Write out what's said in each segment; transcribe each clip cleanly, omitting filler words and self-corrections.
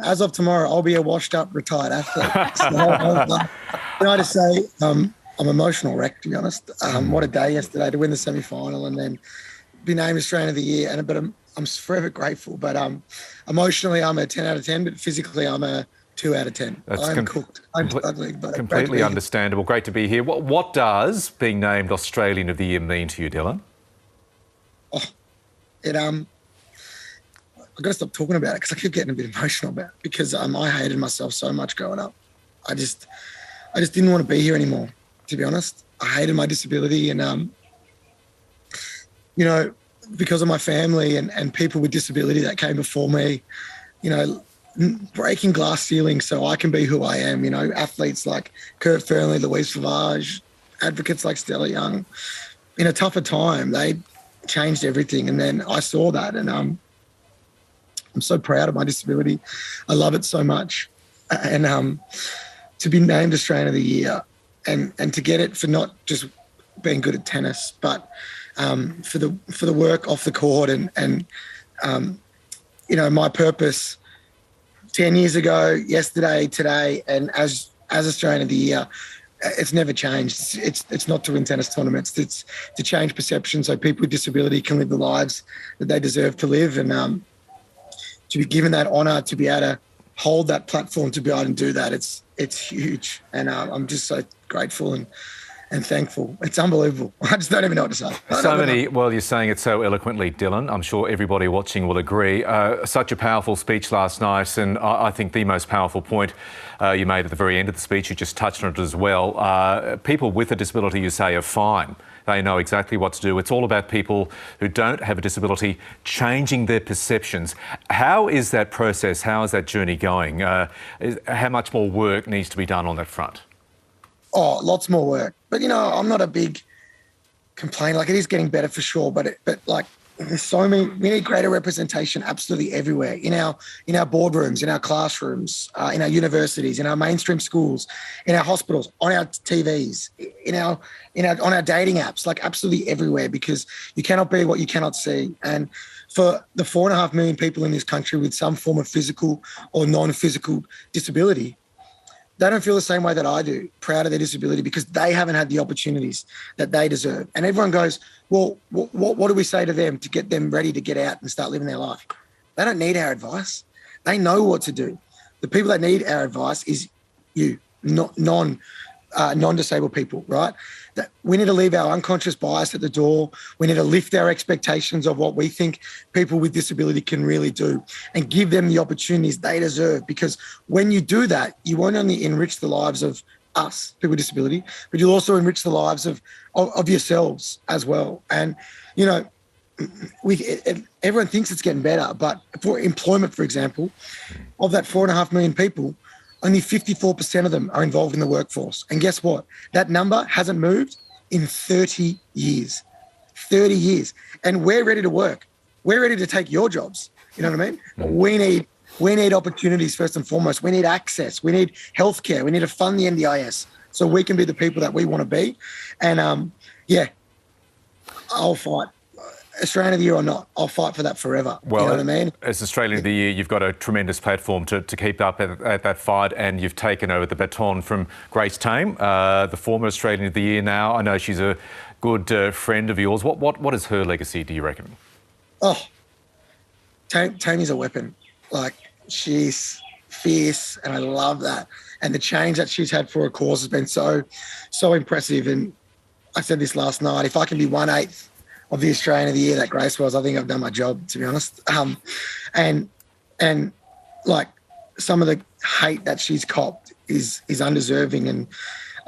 As of tomorrow, I'll be a washed-up retired athlete. So, can I just say, I'm an emotional wreck, to be honest. What a day yesterday to win the semi-final and then be named Australian of the Year. But I'm forever grateful. But emotionally, I'm a 10 out of 10, but physically, I'm a 2 out of 10. I'm cooked. I'm struggling. But completely understandable. Great to be here. What does being named Australian of the Year mean to you, Dylan? Oh, I've got to stop talking about it because I keep getting a bit emotional about it because I hated myself so much growing up. I just didn't want to be here anymore, to be honest. I hated my disability and, because of my family and people with disability that came before me, breaking glass ceilings so I can be who I am, athletes like Kurt Fernley, Louise Favage, advocates like Stella Young. In a tougher time, they changed everything. And then I saw that and I'm so proud of my disability. I love it so much. And to be named Australian of the Year and to get it for not just being good at tennis, but for the work off the court and my purpose 10 years ago, yesterday, today, and as Australian of the Year, it's never changed. It's not to win tennis tournaments. It's to change perception so people with disability can live the lives that they deserve to live. And to be given that honour, to be able to hold that platform, to be able to do that, it's huge. And I'm just so grateful and thankful. It's unbelievable. I just don't even know what to say. Well, you're saying it so eloquently, Dylan. I'm sure everybody watching will agree. Such a powerful speech last night, and I think the most powerful point you made at the very end of the speech, you just touched on it as well. People with a disability, you say, are fine. They know exactly what to do. It's all about people who don't have a disability changing their perceptions. How is that process? How is that journey going? How much more work needs to be done on that front? Oh, lots more work. But, I'm not a big complainer. Like, it is getting better for sure. But there's so many. We need greater representation absolutely everywhere. In our boardrooms, in our classrooms, in our universities, in our mainstream schools, in our hospitals, on our TVs, on our dating apps, like absolutely everywhere, because you cannot be what you cannot see. And for the 4.5 million people in this country with some form of physical or non-physical disability, they don't feel the same way that I do, proud of their disability, because they haven't had the opportunities that they deserve. And everyone goes, well, what do we say to them to get them ready to get out and start living their life? They don't need our advice. They know what to do. The people that need our advice is you, non-disabled people, right? That we need to leave our unconscious bias at the door. We need to lift our expectations of what we think people with disability can really do and give them the opportunities they deserve. Because when you do that, you won't only enrich the lives of us, people with disability, but you'll also enrich the lives of yourselves as well. And, everyone thinks it's getting better, but for employment, for example, of that 4.5 million people, only 54% of them are involved in the workforce. And guess what? That number hasn't moved in 30 years. 30 years. And we're ready to work. We're ready to take your jobs. You know what I mean? We need opportunities first and foremost. We need access. We need healthcare. We need to fund the NDIS so we can be the people that we want to be. And, I'll fight. Australian of the Year or not, I'll fight for that forever. Well, you know what I mean? As Australian of the Year, you've got a tremendous platform to keep up at that fight, and you've taken over the baton from Grace Tame, the former Australian of the Year now. I know she's a good friend of yours. What is her legacy, do you reckon? Oh, Tame is a weapon. Like, she's fierce, and I love that. And the change that she's had for her cause has been so impressive. And I said this last night, if I can be 1/8 of the Australian of the Year that Grace was, I think I've done my job, to be honest. And like, some of the hate that she's copped is undeserving, and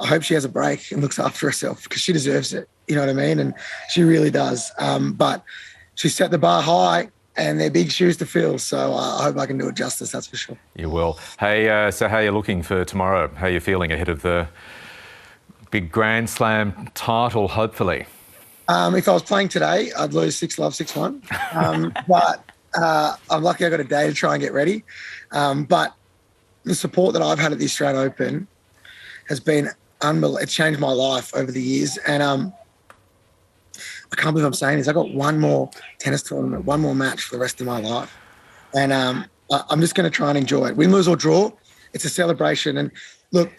I hope she has a break and looks after herself because she deserves it. You know what I mean? And she really does. But she set the bar high, and they're big shoes to fill. So I hope I can do it justice, that's for sure. You will. Hey, so how are you looking for tomorrow? How are you feeling ahead of the big Grand Slam title, hopefully? If I was playing today, I'd lose 6-love, 6-1. But I'm lucky I got a day to try and get ready. But the support that I've had at the Australian Open has been unbelievable. It's changed my life over the years. And I can't believe I'm saying this. I got one more tennis tournament, one more match for the rest of my life. And I'm just going to try and enjoy it. Win, lose or draw, it's a celebration. And look,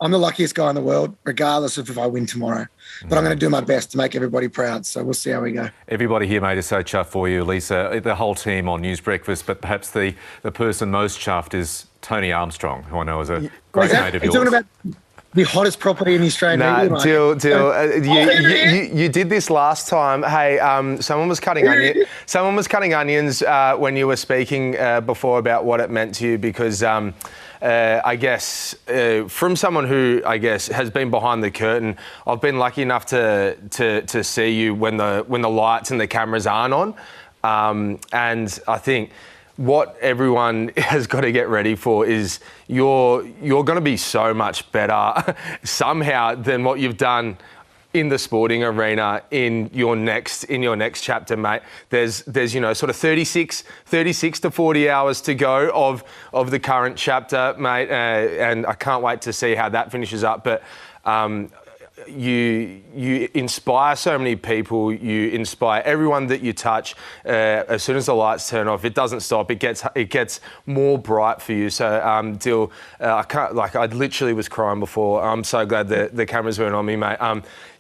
I'm the luckiest guy in the world, regardless of if I win tomorrow. But I'm going to do my best to make everybody proud. So we'll see how we go. Everybody here, mate, is so chuffed for you, Lisa. The whole team on News Breakfast, but perhaps the person most chuffed is Tony Armstrong, who I know is a great mate of yours. You're talking about the hottest property in the Australian media, mate. Dill, you did this last time. Hey, someone was cutting onions when you were speaking before about what it meant to you, because I guess from someone who I guess has been behind the curtain, I've been lucky enough to see you when the lights and the cameras aren't on, and I think what everyone has got to get ready for is you're going to be so much better somehow than what you've done in the sporting arena in your next chapter, mate. There's sort of 36 to 40 hours to go of the current chapter, mate, and I can't wait to see how that finishes up. But you inspire so many people. You inspire everyone that you touch. As soon as the lights turn off, it doesn't stop. It gets more bright for you. So, Dill, I literally was crying before. I'm so glad that the cameras weren't on me, mate.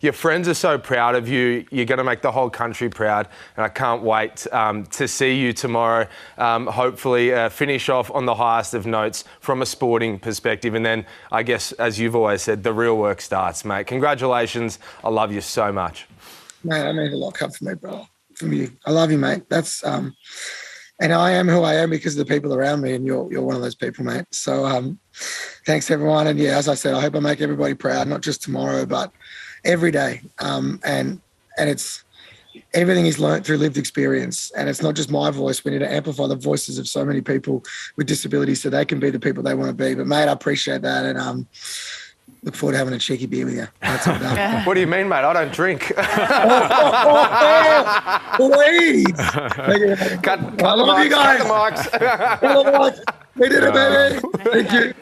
Your friends are so proud of you. You're going to make the whole country proud, and I can't wait to see you tomorrow. Hopefully, finish off on the highest of notes from a sporting perspective, and then I guess, as you've always said, the real work starts, mate. Congratulations. I love you so much. Mate, that means a lot come from me, bro. From you. I love you, mate. That's and I am who I am because of the people around me, and you're one of those people, mate. So thanks, everyone. And yeah, as I said, I hope I make everybody proud, not just tomorrow, but every day. And it's everything is learnt through lived experience, and it's not just my voice. We need to amplify the voices of so many people with disabilities so they can be the people they want to be. But mate, I appreciate that, and look forward to having a cheeky beer with you. That's all done. What do you mean, mate? I don't drink. Please. Cut the mics. We did it, baby. Thank you.